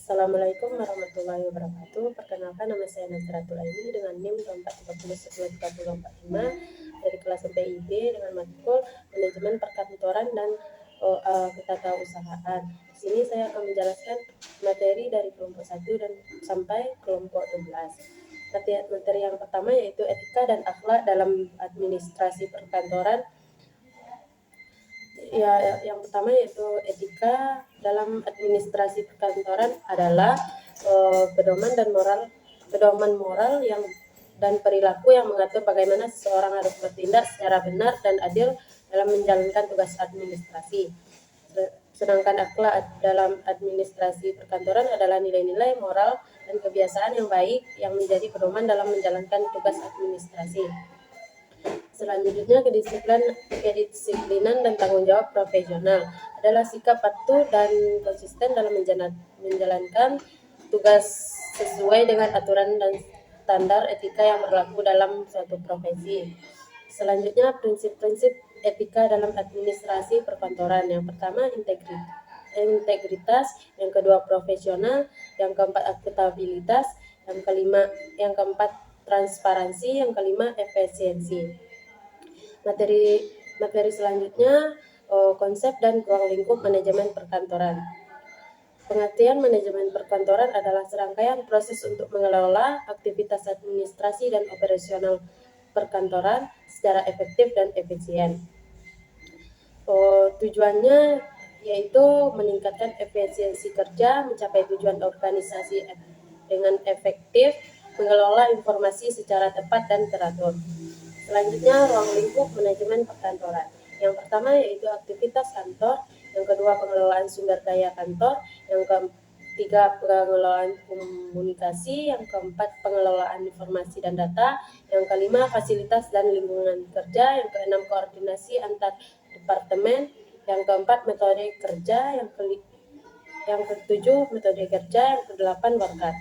Assalamualaikum warahmatullahi wabarakatuh. Perkenalkan, nama saya Nazratul Aini dengan NIM 2430113045 dari kelas MPIB dengan matkul Manajemen Perkantoran dan Ketatarusahaan. Di sini saya akan menjelaskan materi dari kelompok 1 dan sampai kelompok 12. Materi yang pertama yaitu etika dan akhlak dalam administrasi perkantoran. Ya, yang pertama yaitu etika dalam administrasi perkantoran adalah pedoman moral yang dan perilaku yang mengatur bagaimana seseorang harus bertindak secara benar dan adil dalam menjalankan tugas administrasi. Sedangkan akhlak dalam administrasi perkantoran adalah nilai-nilai moral dan kebiasaan yang baik yang menjadi pedoman dalam menjalankan tugas administrasi. Selanjutnya, kedisiplinan dan tanggung jawab profesional adalah sikap patuh dan konsisten dalam menjalankan tugas sesuai dengan aturan dan standar etika yang berlaku dalam suatu profesi. Selanjutnya, prinsip-prinsip etika dalam administrasi perkantoran. Yang pertama, integritas, yang kedua profesional, yang keempat akuntabilitas, yang keempat transparansi, yang kelima efisiensi. Materi selanjutnya konsep dan ruang lingkup manajemen perkantoran. Pengertian manajemen perkantoran adalah serangkaian proses untuk mengelola aktivitas administrasi dan operasional perkantoran secara efektif dan efisien. Tujuannya yaitu meningkatkan efisiensi kerja, mencapai tujuan organisasi dengan efektif, mengelola informasi secara tepat dan teratur. Selanjutnya, ruang lingkup manajemen perkantoran. Yang pertama yaitu aktivitas kantor, yang kedua pengelolaan sumber daya kantor, yang ketiga pengelolaan komunikasi, yang keempat pengelolaan informasi dan data, yang kelima fasilitas dan lingkungan kerja, yang keenam koordinasi antar departemen, yang keempat metode kerja, yang ketujuh metode kerja, yang kedelapan warkat.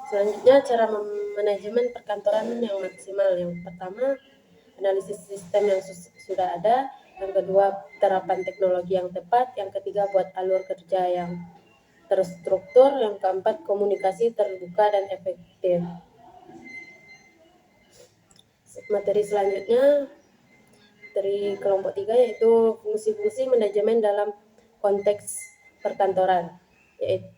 Selanjutnya, cara manajemen perkantoran yang maksimal. Yang pertama, analisis sistem yang sudah ada. Yang kedua, terapan teknologi yang tepat. Yang ketiga, buat alur kerja yang terstruktur. Yang keempat, komunikasi terbuka dan efektif. Materi selanjutnya dari kelompok 3 yaitu fungsi-fungsi manajemen dalam konteks perkantoran. Yaitu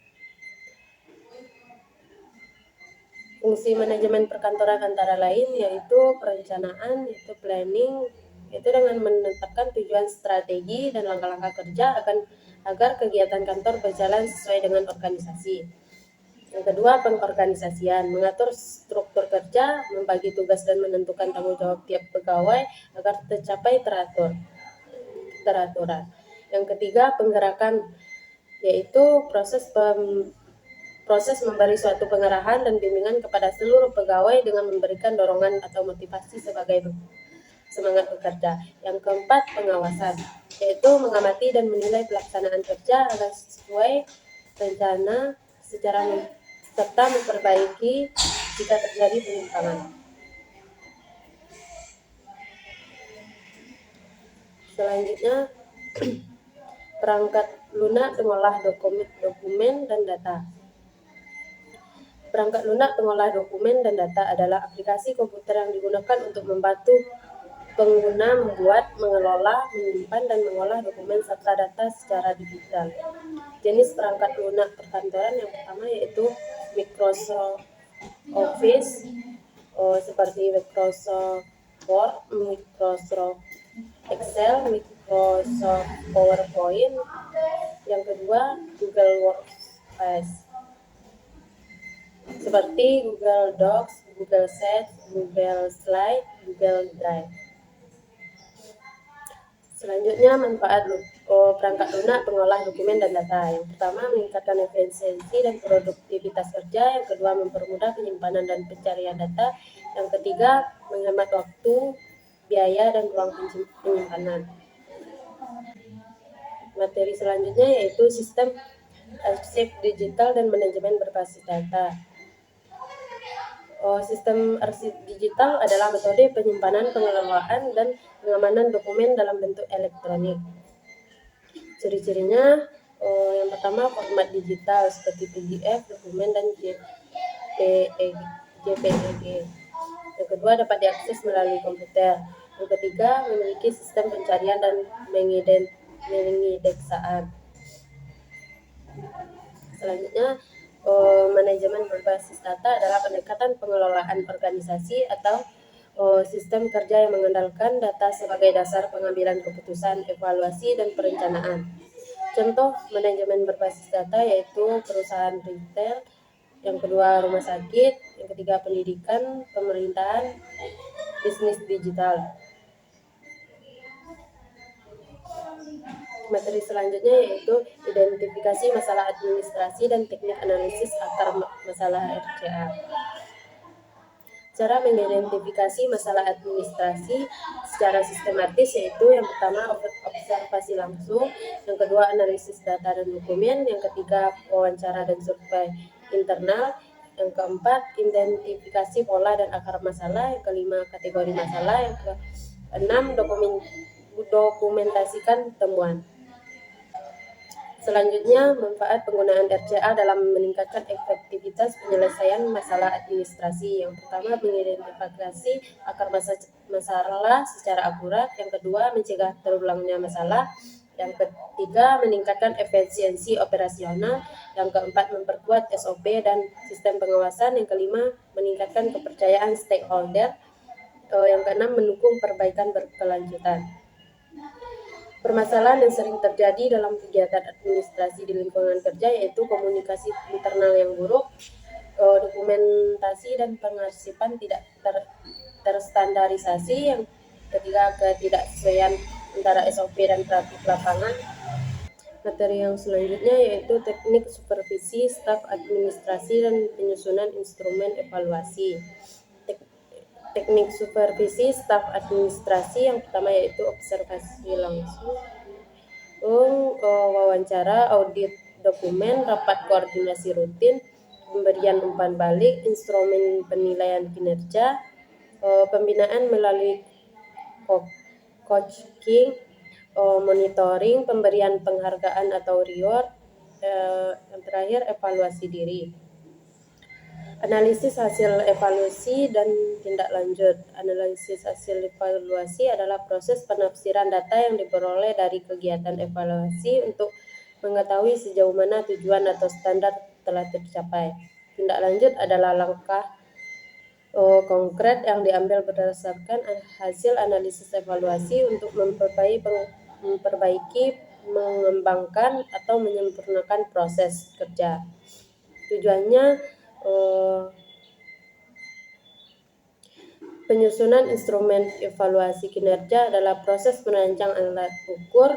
fungsi manajemen perkantoran antara lain yaitu perencanaan, yaitu planning, yaitu dengan menetapkan tujuan strategi dan langkah-langkah kerja agar kegiatan kantor berjalan sesuai dengan organisasi. Yang kedua, pengorganisasian, mengatur struktur kerja, membagi tugas dan menentukan tanggung jawab tiap pegawai agar tercapai teraturan. Yang ketiga, penggerakan, yaitu proses memberi suatu pengarahan dan bimbingan kepada seluruh pegawai dengan memberikan dorongan atau motivasi sebagai semangat bekerja. Yang keempat, pengawasan, yaitu mengamati dan menilai pelaksanaan kerja agar sesuai rencana serta memperbaiki jika terjadi penyimpangan. Selanjutnya, perangkat lunak pengolah dokumen dan data. Perangkat lunak pengolah dokumen dan data adalah aplikasi komputer yang digunakan untuk membantu pengguna membuat, mengelola, menyimpan, dan mengolah dokumen serta data secara digital. Jenis perangkat lunak perkantoran yang pertama yaitu Microsoft Office, seperti Microsoft Word, Microsoft Excel, Microsoft PowerPoint. Yang kedua, Google Workspace, seperti Google Docs, Google Sheets, Google Slide, Google Drive. Selanjutnya, manfaat perangkat lunak pengolah dokumen dan data. Yang pertama, meningkatkan efisiensi dan produktivitas kerja. Yang kedua, mempermudah penyimpanan dan pencarian data. Yang ketiga, menghemat waktu, biaya, dan ruang penyimpanan. Materi selanjutnya yaitu sistem arsip digital dan manajemen berbasis data. Sistem arsip digital adalah metode penyimpanan, pengelolaan, dan pengamanan dokumen dalam bentuk elektronik. Ciri-cirinya, Yang pertama format digital seperti PDF, dokumen, dan JPEG. Yang kedua dapat diakses melalui komputer. Yang ketiga memiliki sistem pencarian dan pengindeksaan. Selanjutnya, manajemen berbasis data adalah pendekatan pengelolaan organisasi atau sistem kerja yang mengandalkan data sebagai dasar pengambilan keputusan, evaluasi, dan perencanaan. Contoh manajemen berbasis data yaitu perusahaan retail, yang kedua rumah sakit, yang ketiga pendidikan, pemerintahan, bisnis digital. Materi selanjutnya yaitu identifikasi masalah administrasi dan teknik analisis akar masalah RCA. Cara mengidentifikasi masalah administrasi secara sistematis yaitu yang pertama observasi langsung, yang kedua analisis data dan dokumen, yang ketiga wawancara dan survei internal, yang keempat identifikasi pola dan akar masalah, yang kelima kategori masalah, yang keenam dokumentasikan temuan. Selanjutnya, manfaat penggunaan RCA dalam meningkatkan efektivitas penyelesaian masalah administrasi. Yang pertama, mengidentifikasi akar masalah secara akurat. Yang kedua, mencegah terulangnya masalah. Yang ketiga, meningkatkan efisiensi operasional. Yang keempat, memperkuat SOP dan sistem pengawasan. Yang kelima, meningkatkan kepercayaan stakeholder. Yang keenam, mendukung perbaikan berkelanjutan. Permasalahan yang sering terjadi dalam kegiatan administrasi di lingkungan kerja yaitu komunikasi internal yang buruk, dokumentasi dan pengarsipan tidak terstandarisasi, yang ketiga ketidaksesuaian antara SOP dan praktik lapangan. Materi yang selanjutnya yaitu teknik supervisi staf administrasi dan penyusunan instrumen evaluasi. Teknik supervisi staf administrasi yang pertama yaitu observasi langsung, wawancara, audit dokumen, rapat koordinasi rutin, pemberian umpan balik, instrumen penilaian kinerja, pembinaan melalui coaching, monitoring, pemberian penghargaan atau reward, yang terakhir evaluasi diri. Analisis hasil evaluasi dan tindak lanjut. Analisis hasil evaluasi adalah proses penafsiran data yang diperoleh dari kegiatan evaluasi untuk mengetahui sejauh mana tujuan atau standar telah tercapai. Tindak lanjut adalah langkah konkret yang diambil berdasarkan hasil analisis evaluasi untuk memperbaiki, mengembangkan, atau menyempurnakan proses kerja. Tujuannya penyusunan instrumen evaluasi kinerja adalah proses merancang alat ukur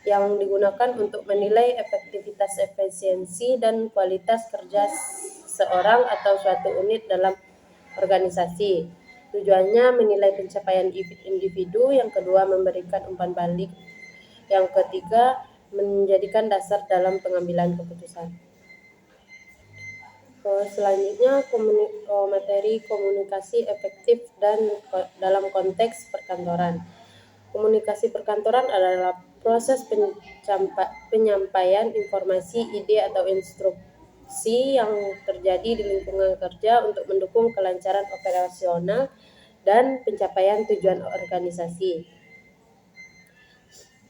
yang digunakan untuk menilai efektivitas, efisiensi, dan kualitas kerja seorang atau suatu unit dalam organisasi. Tujuannya menilai pencapaian individu, yang kedua memberikan umpan balik, yang ketiga menjadikan dasar dalam pengambilan keputusan. Selanjutnya materi komunikasi efektif dan dalam konteks perkantoran. Komunikasi perkantoran adalah proses penyampaian informasi, ide, atau instruksi yang terjadi di lingkungan kerja untuk mendukung kelancaran operasional dan pencapaian tujuan organisasi.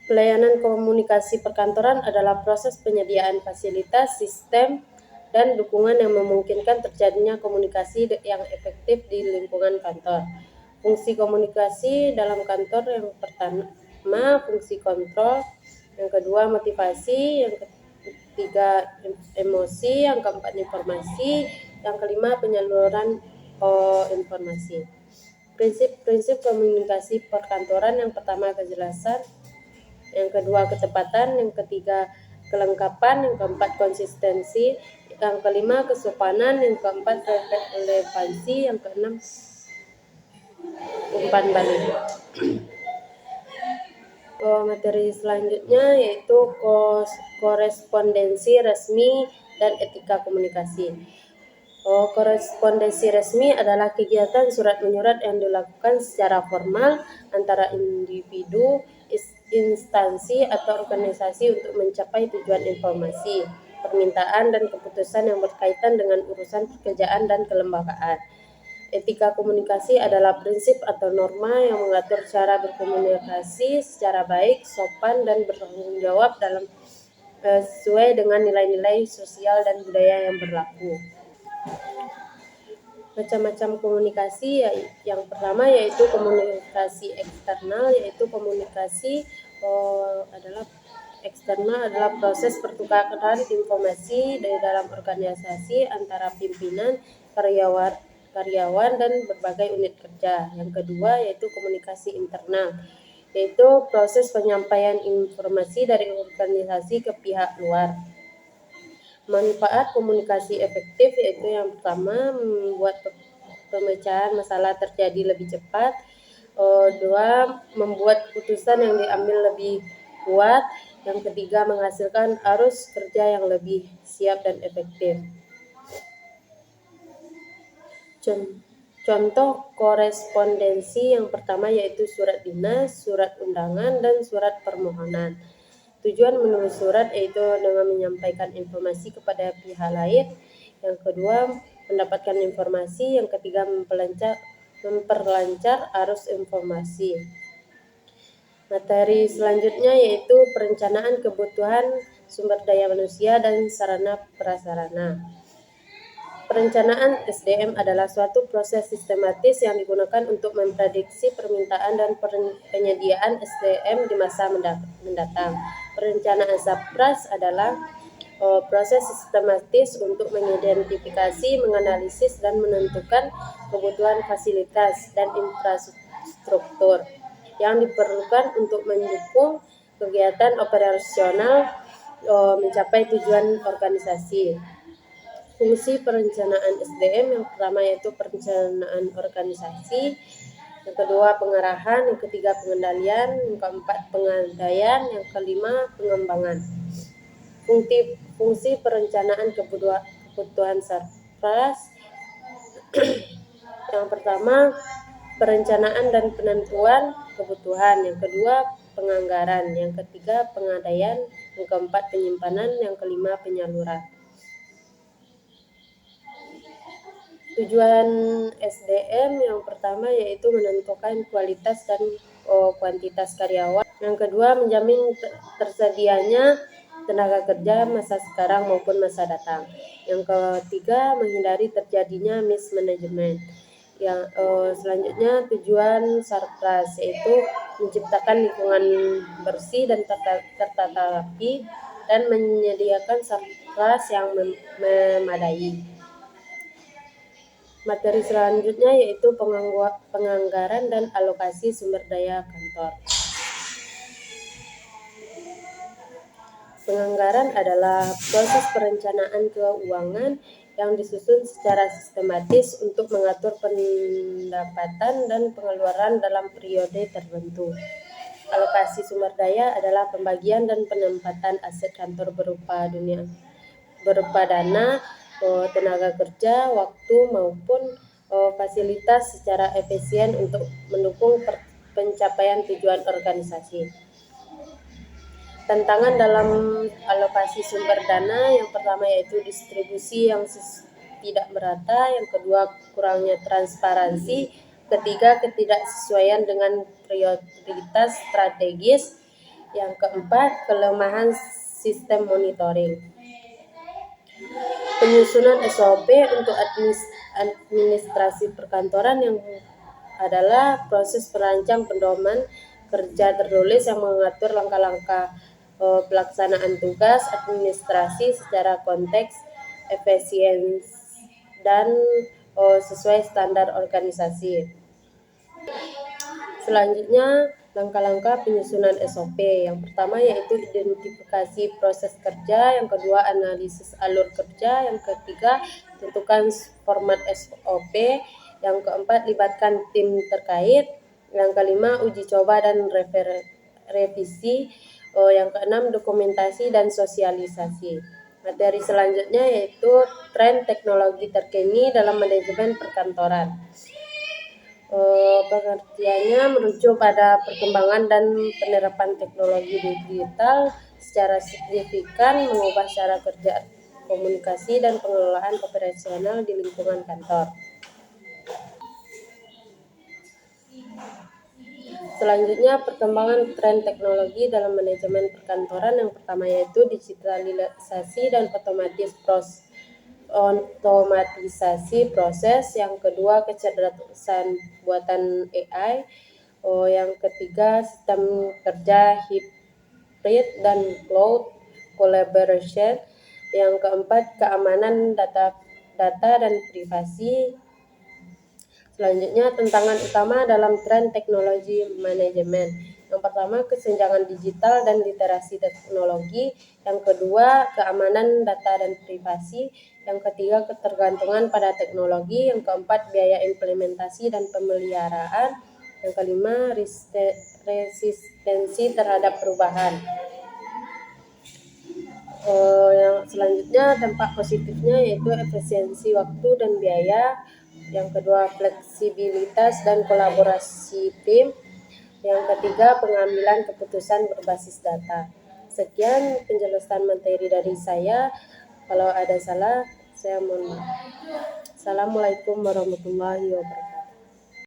Pelayanan komunikasi perkantoran adalah proses penyediaan fasilitas, sistem, dan dukungan yang memungkinkan terjadinya komunikasi yang efektif di lingkungan kantor. Fungsi komunikasi dalam kantor yang pertama fungsi kontrol, yang kedua motivasi, yang ketiga emosi, yang keempat informasi, yang kelima penyaluran informasi. Prinsip komunikasi perkantoran yang pertama kejelasan, yang kedua ketepatan, yang ketiga kelengkapan, yang keempat konsistensi, yang kelima kesopanan, yang keempat relevansi, yang keenam umpan balik. Materi selanjutnya yaitu korespondensi resmi dan etika komunikasi. Korespondensi resmi adalah kegiatan surat menyurat yang dilakukan secara formal antara individu, instansi atau organisasi untuk mencapai tujuan informasi, permintaan, dan keputusan yang berkaitan dengan urusan pekerjaan dan kelembagaan. Etika komunikasi adalah prinsip atau norma yang mengatur cara berkomunikasi secara baik, sopan, dan bertanggung jawab dalam sesuai dengan nilai-nilai sosial dan budaya yang berlaku. Macam-macam komunikasi, yang pertama yaitu komunikasi eksternal, yaitu komunikasi eksternal adalah proses pertukaran informasi dari dalam organisasi antara pimpinan, karyawan dan berbagai unit kerja. Yang kedua yaitu komunikasi internal, yaitu proses penyampaian informasi dari organisasi ke pihak luar. Manfaat komunikasi efektif yaitu yang pertama membuat pemecahan masalah terjadi lebih cepat. Dua, membuat keputusan yang diambil lebih kuat. Yang ketiga, menghasilkan arus kerja yang lebih siap dan efektif. Contoh korespondensi yang pertama yaitu surat dinas, surat undangan, dan surat permohonan. Tujuan menulis surat yaitu dengan menyampaikan informasi kepada pihak lain. Yang kedua, mendapatkan informasi. Yang ketiga, memperlancar arus informasi. Materi selanjutnya yaitu perencanaan kebutuhan sumber daya manusia dan sarana prasarana. Perencanaan SDM adalah suatu proses sistematis yang digunakan untuk memprediksi permintaan dan penyediaan SDM di masa mendatang. Perencanaan Sapras adalah proses sistematis untuk mengidentifikasi, menganalisis, dan menentukan kebutuhan fasilitas dan infrastruktur yang diperlukan untuk mendukung kegiatan operasional mencapai tujuan organisasi. Fungsi perencanaan SDM yang pertama yaitu perencanaan organisasi, yang kedua pengarahan, yang ketiga pengendalian, yang keempat pengandaian, yang kelima pengembangan. Fungsi perencanaan kebutuhan Sapras yang pertama perencanaan dan penentuan kebutuhan, yang kedua penganggaran, yang ketiga pengadaian, yang keempat penyimpanan, yang kelima penyaluran. Tujuan SDM yang pertama yaitu menentukan kualitas dan kuantitas karyawan. Yang kedua, menjamin tersedianya tenaga kerja masa sekarang maupun masa datang. Yang ketiga, menghindari terjadinya mismanagement. Yang selanjutnya tujuan Sarpras yaitu menciptakan lingkungan bersih dan tertata rapi dan menyediakan Sarpras yang memadai. Materi selanjutnya yaitu penganggaran dan alokasi sumber daya kantor. Penganggaran adalah proses perencanaan keuangan yang disusun secara sistematis untuk mengatur pendapatan dan pengeluaran dalam periode tertentu. Alokasi sumber daya adalah pembagian dan penempatan aset kantor berupa dana, tenaga kerja, waktu maupun fasilitas secara efisien untuk mendukung pencapaian tujuan organisasi. Tantangan dalam alokasi sumber dana yang pertama yaitu distribusi yang tidak merata, yang kedua kurangnya transparansi, ketiga ketidaksesuaian dengan prioritas strategis, yang keempat kelemahan sistem monitoring. Penyusunan SOP untuk administrasi perkantoran yang adalah proses perancang pedoman kerja tertulis yang mengatur langkah-langkah pelaksanaan tugas administrasi secara konteks, efisien, dan sesuai standar organisasi. Selanjutnya, langkah-langkah penyusunan SOP. Yang pertama yaitu identifikasi proses kerja, yang kedua analisis alur kerja, yang ketiga tentukan format SOP, yang keempat libatkan tim terkait, yang kelima uji coba dan revisi, yang keenam dokumentasi dan sosialisasi. Materi selanjutnya yaitu tren teknologi terkini dalam manajemen perkantoran. Pengertiannya merujuk pada perkembangan dan penerapan teknologi digital secara signifikan mengubah cara kerja, komunikasi, dan pengelolaan operasional di lingkungan kantor. Selanjutnya, perkembangan tren teknologi dalam manajemen perkantoran. Yang pertama yaitu digitalisasi dan otomatisasi proses. Yang kedua, kecerdasan buatan AI. Yang ketiga, sistem kerja hybrid dan cloud collaboration. Yang keempat, keamanan data dan privasi. Selanjutnya, tantangan utama dalam tren teknologi manajemen. Yang pertama, kesenjangan digital dan literasi teknologi. Yang kedua, keamanan data dan privasi. Yang ketiga, ketergantungan pada teknologi. Yang keempat, biaya implementasi dan pemeliharaan. Yang kelima, resistensi terhadap perubahan. Yang selanjutnya, dampak positifnya yaitu efisiensi waktu dan biaya. Yang kedua, fleksibilitas dan kolaborasi tim. Yang ketiga, pengambilan keputusan berbasis data. Sekian penjelasan materi dari saya. Kalau ada salah, saya mohon maaf. Assalamualaikum warahmatullahi wabarakatuh.